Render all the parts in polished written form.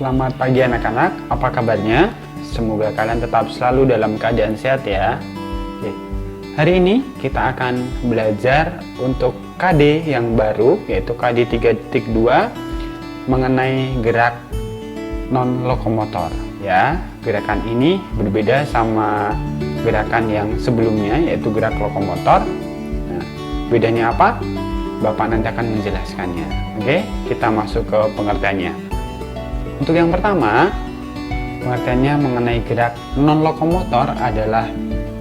Selamat pagi anak-anak, apa kabarnya? Semoga kalian tetap selalu dalam keadaan sehat ya. Oke. Hari ini kita akan belajar untuk KD yang baru, yaitu KD 3.2 mengenai gerak non-lokomotor ya. Gerakan ini berbeda sama gerakan yang sebelumnya, yaitu gerak lokomotor. Nah, bedanya apa? Bapak nanti akan menjelaskannya. Oke, kita masuk ke pengertiannya. Untuk yang pertama, pengertiannya mengenai gerak non-lokomotor adalah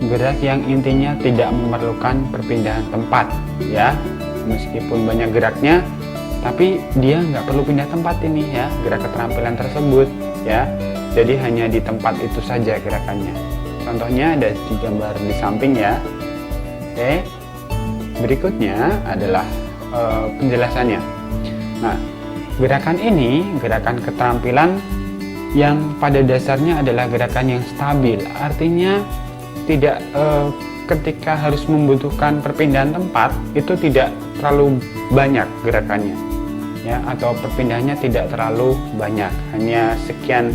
gerak yang intinya tidak memerlukan perpindahan tempat ya. Meskipun banyak geraknya, tapi dia nggak perlu pindah tempat ini ya, gerak keterampilan tersebut ya. Jadi hanya di tempat itu saja gerakannya. Contohnya ada di gambar di samping ya. Oke, berikutnya adalah penjelasannya. Nah, gerakan ini gerakan keterampilan yang pada dasarnya adalah gerakan yang stabil. Artinya tidak ketika harus membutuhkan perpindahan tempat itu tidak terlalu banyak gerakannya ya, atau perpindahannya tidak terlalu banyak, hanya sekian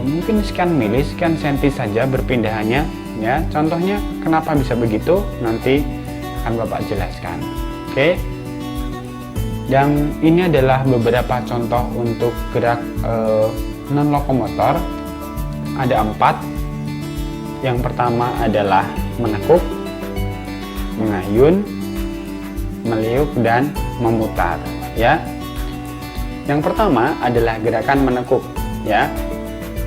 mungkin sekian mili, sekian senti saja berpindahannya ya. Contohnya kenapa bisa begitu nanti akan Bapak jelaskan. Oke. Yang ini adalah beberapa contoh untuk gerak non-lokomotor. Ada 4. Yang pertama adalah menekuk, mengayun, meliuk, dan memutar ya. Yang pertama adalah gerakan menekuk ya.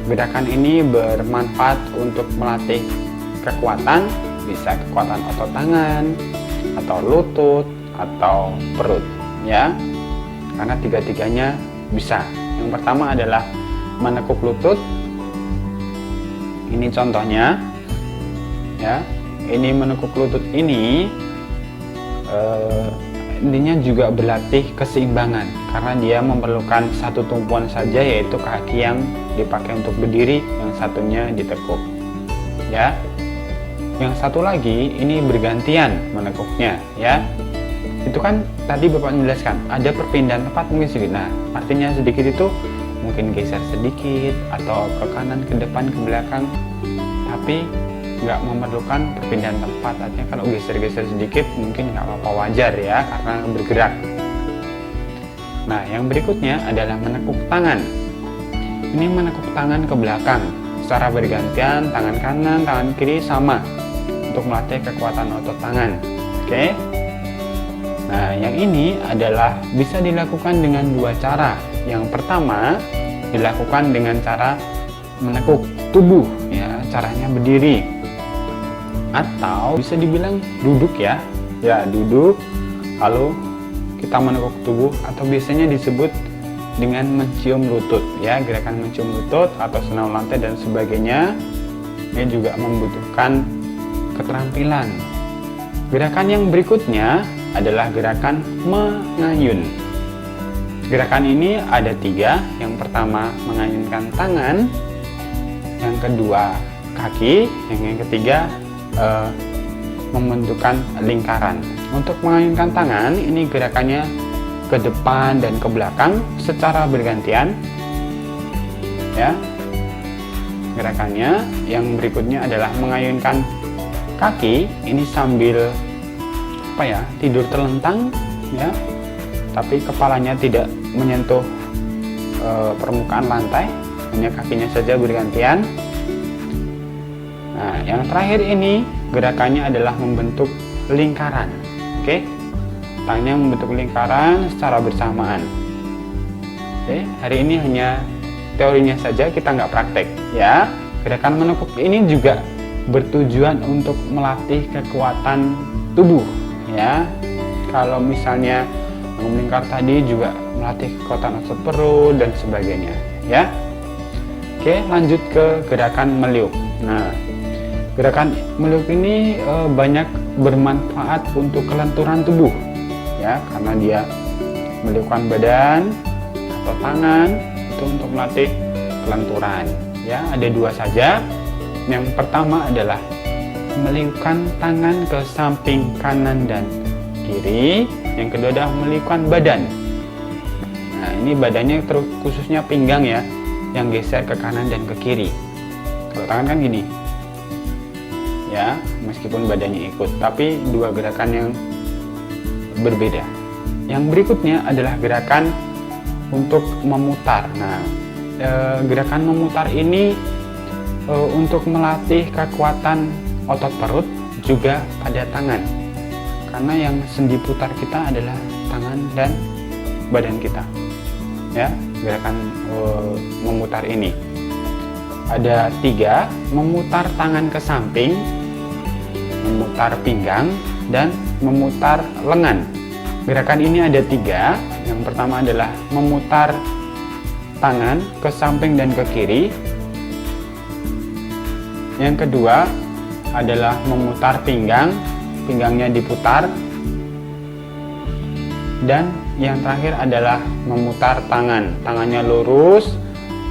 Gerakan ini bermanfaat untuk melatih kekuatan, bisa kekuatan otot tangan atau lutut atau perut ya, karena tiga-tiganya bisa. Yang pertama adalah menekuk lutut. Ini contohnya ya. Ini menekuk lutut ini intinya juga berlatih keseimbangan, karena dia memerlukan satu tumpuan saja, yaitu kaki yang dipakai untuk berdiri, yang satunya ditekuk ya. Yang satu lagi ini bergantian menekuknya ya. Itu kan tadi Bapak menjelaskan ada perpindahan tempat mungkin sedikit. Nah, artinya sedikit itu mungkin geser sedikit atau ke kanan, ke depan, ke belakang, tapi nggak memerlukan perpindahan tempat. Artinya kalau geser-geser sedikit mungkin nggak apa-apa, wajar ya, karena bergerak. Nah, yang berikutnya adalah menekuk tangan. Ini menekuk tangan ke belakang secara bergantian, tangan kanan, tangan kiri sama, untuk melatih kekuatan otot tangan. Oke. Nah, yang ini adalah bisa dilakukan dengan 2 cara. Yang pertama dilakukan dengan cara menekuk tubuh ya, caranya berdiri, atau bisa dibilang duduk ya. Ya, duduk lalu kita menekuk tubuh, atau biasanya disebut dengan mencium lutut ya, gerakan mencium lutut atau senam lantai dan sebagainya. Ini juga membutuhkan keterampilan. Gerakan yang berikutnya adalah gerakan mengayun. Gerakan ini ada 3. Yang pertama mengayunkan tangan, yang kedua kaki, yang ketiga membentukkan lingkaran. Untuk mengayunkan tangan ini gerakannya ke depan dan ke belakang secara bergantian ya. Gerakannya yang berikutnya adalah mengayunkan kaki, ini sambil tidur terlentang ya, tapi kepalanya tidak menyentuh permukaan lantai, hanya kakinya saja bergantian. Nah, yang terakhir ini gerakannya adalah membentuk lingkaran. Oke, tangannya membentuk lingkaran secara bersamaan. Oke, hari ini hanya teorinya saja, kita nggak praktek ya. Gerakan menekuk ini juga bertujuan untuk melatih kekuatan tubuh ya. Kalau misalnya melingkar tadi juga melatih kekuatan otot perut dan sebagainya ya. Oke, lanjut ke gerakan meliuk. Nah, gerakan meliuk ini banyak bermanfaat untuk kelenturan tubuh ya, karena dia meliukkan badan atau tangan itu untuk melatih kelenturan ya. Ada 2 saja. Yang pertama adalah meliukkan tangan ke samping kanan dan kiri. Yang kedua adalah meliukkan badan. Nah, ini badannya khususnya pinggang ya, yang geser ke kanan dan ke kiri. Kalau tangan kan gini ya, meskipun badannya ikut, tapi dua gerakan yang berbeda. Yang berikutnya adalah gerakan untuk memutar. Nah, gerakan memutar ini untuk melatih kekuatan otot perut juga pada tangan, karena yang sendi putar kita adalah tangan dan badan kita ya. Gerakan memutar ini ada 3: memutar tangan ke samping, memutar pinggang, dan memutar lengan. Gerakan ini ada 3. Yang pertama adalah memutar tangan ke samping dan ke kiri. Yang kedua adalah memutar pinggang, pinggangnya diputar. Dan yang terakhir adalah memutar tangan, tangannya lurus,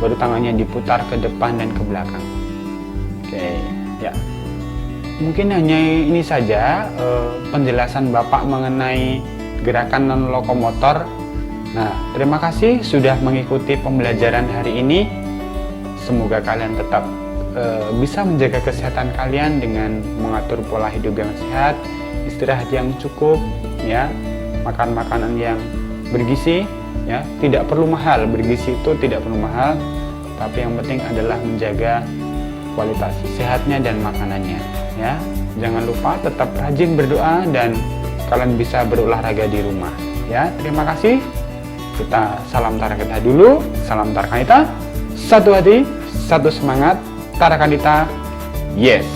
baru tangannya diputar ke depan dan ke belakang. Oke, ya. Mungkin hanya ini saja penjelasan Bapak mengenai gerakan non lokomotor. Nah, terima kasih sudah mengikuti pembelajaran hari ini. Semoga kalian tetap bisa menjaga kesehatan kalian dengan mengatur pola hidup yang sehat, istirahat yang cukup, ya, makan makanan yang bergizi, ya, tidak perlu mahal, bergizi itu tidak perlu mahal, tapi yang penting adalah menjaga kualitas sehatnya dan makanannya, ya. Jangan lupa tetap rajin berdoa dan kalian bisa berolahraga di rumah, ya. Terima kasih. Kita salam Tarakanita dulu. Salam Tarakanita. Satu hati, satu semangat. Tarakanita. Yes.